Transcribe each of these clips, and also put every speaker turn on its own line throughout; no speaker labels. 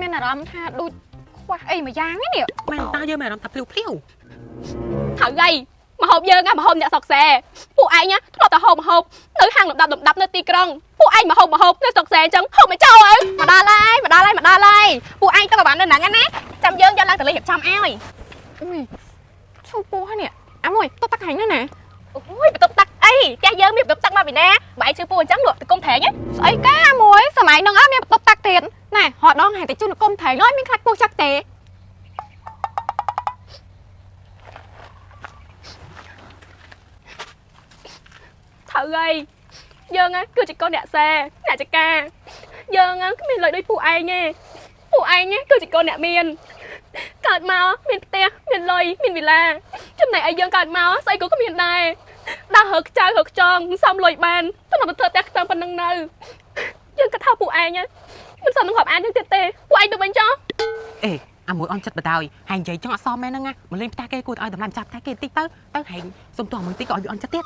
មានអារម្មណ៍ថាដូចខ្វះអីមួយយ៉ាងនេះ
មែនតើយើងមានអារម្មណ៍ថាភ្លាវ
ត្រូវហើយមហូបយើងមហូបអ្នកស្រុកសែពួកឯងធ្លាប់តែហូបនៅហាងលំដាប់នៅទីក្រុងពួកឯងមហូបនៅស្រុកសែអញ្ចឹងហូបមិនចូលហើយមកដល់ហើយពួកឯងទៅប្រហែលនៅហ្នឹងណាចាំយើងយកឡើងទៅលេងរៀបចំឲ្យ
អូយឈូពោះនេះអាមួយតុកតាក់ហាញនោះណា
អូយបន្ទប់តាក់អីផ្ទះយើងមានបន្ទប់តាក់មកពីណាបើឯងឈឺពោះអញ្ចឹងលក់ទៅគុំត្រែង
ស្អីកាអាមួយសម័យហ្នឹងអត់មានបន្ទប់តាក់ទៀតណែហត់ដងហែតែជូនគុំត្រែងអត់មានខ្លាច់ពោះចាក់ទេ
ត្រូវហើយយើងគឺជាកូនអ្នកសែអ្នកចកាយើងគ្មានលុយដូចពួកឯងទេពួកឯងគឺជាកូនអ្នកមានកើតមកមានផ្ទះមានលុយមានវិឡាចំណែកឯយើងកើតមកស្អីក៏គ្មានដែរដើរហើខ្ចៅហើខ្ចងសំលុយបានតែមកធ្វើផ្ទះខ្ទឹមប៉ុណ្ណឹងនៅយើងគិតថាពួកឯងមិនសមនឹងរាប់អានយើងទៀតទេពួកឯងទៅវិញចុះ
អេអាមួយអន់ចិត្តបដ ாய் ហែងនិយាយចង់អត់សមមែនហ្នឹងមកលេងផ្ទះគេគួរឲ្យតម្លៃចាប់ផ្ទះគេតិចទៅហែងសុំទោះមួយតិចក៏ឲ្យវាអន់ចិត្តទៀត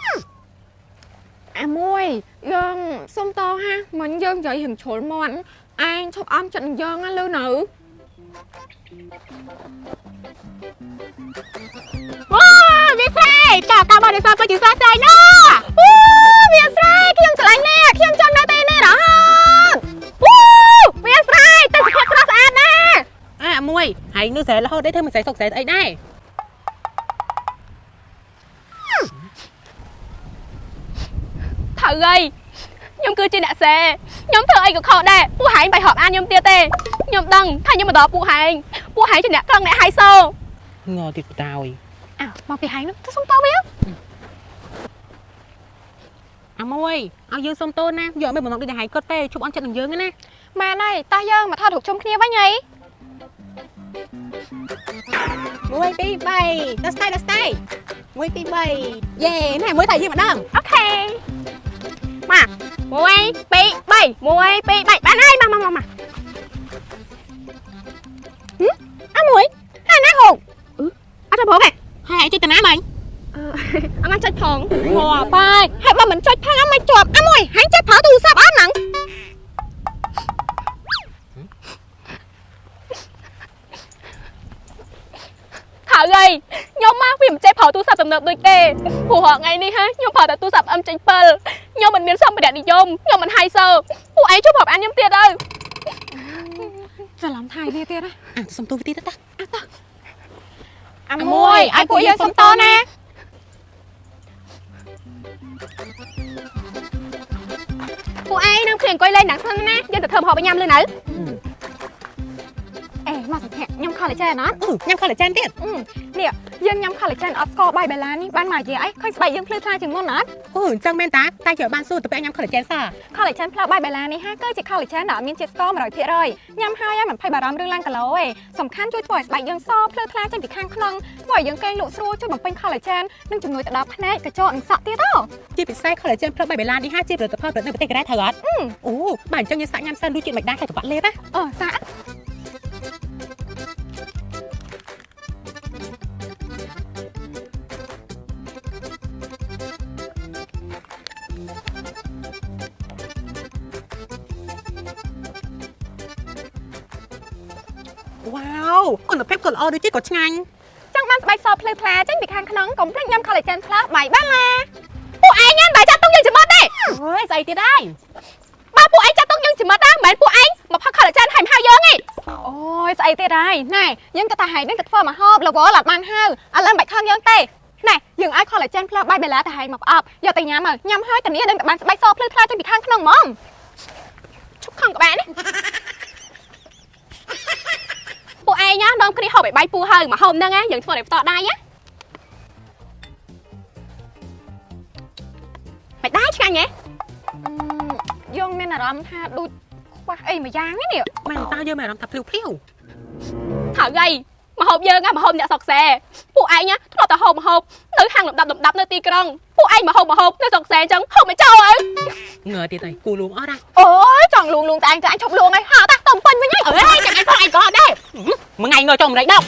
អាមួយយើងសុំតហាមិញយើងនិយាយរៀងជ្រុលមាត់ឯងឈប់អន់ចិត្តនឹងយើងលើនៅ
អូវាស្រែកាបរិស័ទពិតជាស្រស់ស្អាតណាស់អូវាស្រែខ្ញុំឆ្លាញ់ណាស់ខ្ញុំចង់នៅទីនេះរហូតអូវាស្រែទឹកសុខភាពស្រស់ស្អាតណាស់
អាមួយហែងនោះស្រែរហូតទេធ្វើមិនស្រែសុកស្រែអីដែរ
ត្រូវហើយខ្ញុំគឺជាអ្នកសែខ្ញុំធ្វើអីក៏ខុសដែរពួកហែងបាយរាប់អានខ្ញុំទៀតទេខ្ញុំដឹងថាខ្ញុំមកដល់ពួកហែងជាអ្នកក្រឹងអ្នកហៃសូ
ងើទៀតបដ ாய்
មកពីហែងនោះទៅសុំតវា
អាមួយឲ្យយើងសុំតូនណាយកមិនបំណងដូចហែងគាត់ទេជប់អន់ចិត្តនឹងយើងណា
ម៉ែណៃតោះយើងមកថតរូបជុំគ្នាវិញហី
1 2 3ដល់ស្ទៃ1 2 3យេណែមួយថៃយើងម្ដង
អូខេមក1 2 3បានហើយមក
អាមួយហើយណាហូប
អត់ទៅផងហ៎
ហើយចុចតាណាមិញ
អត់ចុចផង
ងាប់បាយហើយបើមិនចុចផងអត់មិនជាប់អាមួយហើយចេះប្រើទូរស័ព្ទអត់ហ្នឹង
ត្រូវហើយខ្ញុំមកវាមិនចេះប្រើទូរស័ព្ទទំនើបដូចទេព្រោះថ្ងៃនេះខ្ញុំប្រើតែទូរស័ព្ទ M7 ខ្ញុំមិនមានសម្ភារៈនិយមខ្ញុំមិនហៃសូពួកឯងជួបប្រាប់អានខ្ញុំទៀតទៅ
ច្រឡំថៃវាទៀត
ណាសុំទូវាទៀតទៅ
អាមួយឲ្យពួកយើងសុំតណា
ពួកឯងនឹងគ្នាអង្គុយលេងដាក់សិនណាយើងទៅធ្វើម្ហូបឲ្យញ៉ាំលឿននៅ
អេមកសុភ័ក្រញ៉ាំ collagen អត់
ញ៉ាំ collagen ទៀត
នេះយើងញ៉ាំ collagen អត់ស្ករបាយបេឡានេះបានមកនិយាយអីឃើញស្បែកយើងភ្លឺថ្លាជាងមុនអត់
អញ្ចឹងមែនតាតែយកបានសួរទៅពេលញ៉ាំ collagen សោះ
collagen ផ្លៅបាយបេឡានេះគឺជា collagen ដែលអត់មានជាតិស្ករ 100% ញ៉ាំហើយមិនភ័យបារម្ភរឿងឡើងគីឡូទេសំខាន់ជួយធ្វើឲ្យស្បែកយើងសភ្លឺថ្លាចេញពីខាងក្នុងធ្វើឲ្យយើងកេងលក់ស្រួលជួយបំពេញ collagen និងជំនួយទៅដល់ភ្នែកកញ្ចក់និងសក់ទៀតហ៎
ជាពិសេស collagen ផ្លៅបាយបេឡានេះជាផលិតផលនៅប្រទេសកូរ៉េត្រូវអត់អូបើអញ្ចឹងយើងសាក់ញ៉ាំសិនរសជាតិមិនដែរហើយក្បាក់លេបណា
សាក់
វ៉ាវគុណភាពក៏ល្អដូចជាក៏ឆ្ងាញ់
ចង់បានស្បែកសភ្លឺថ្លាចេញពីខាងក្នុងកុំភ្លេចញ៉ាំ collagen ផ្លៅបាយបាឡា
ពួកឯងញ៉ាំបាយចាត់ទុកយើងច្មត់ទេ
អើយស្អីទៀតហើយ
បើពួកឯងចាត់ទុកយើងច្មត់មិនមែនពួកឯងមកផឹក collagen ហើយហៅយើងទេ
អូយស្អីទៀតហើយណែយើងក៏តែហែងនឹងទៅធ្វើមកហូបលវលអត់បានហៅឥឡូវមិនបាច់ខឹងយើងទេណែយើងឲ្យ collagen ផ្លៅបាយបេឡាទៅហែងមកផ្អប់យកទៅញ៉ាំហើយតានេះដឹងតែបានស្បែកសភ្លឺថ្លាចេញពីខាងក្នុងហ្មង
ឈប់ខឹងក្បែរនេះពួកឯងនាំគ្នាហូបឲ្យបាយពូហើយមកហូបហ្នឹងយើងធ្វើឲ្យបន្តដៃមិនដែរឆ្ងាញ់ហ៎
យើងមានអារម្មណ៍ថាដូចខ្វះអីមួយយ៉ាងនេះ
មែនតើយើងមានអារម្មណ៍ថាភ្លាវ
ត្រូវហើយមហូបយើងមហូបអ្នកស្រុកសែពួកឯងធ្លាប់តែហូបនៅហាងលំដាប់នៅទីក្រុងពួកឯងមកហូបនៅស្រុកសែអញ្ចឹងហូបមិនចូលហើយ
ងើទៀតហើយគូលួងអត់ហ៎
អូយចង់លួងតែអញឈប់លួងហើយហៅតាតំពេញវិញហើយ
អើយចាំអញផងឯងក៏ដែរ
មួយថ្ងៃងើចុះមិនដេកដល់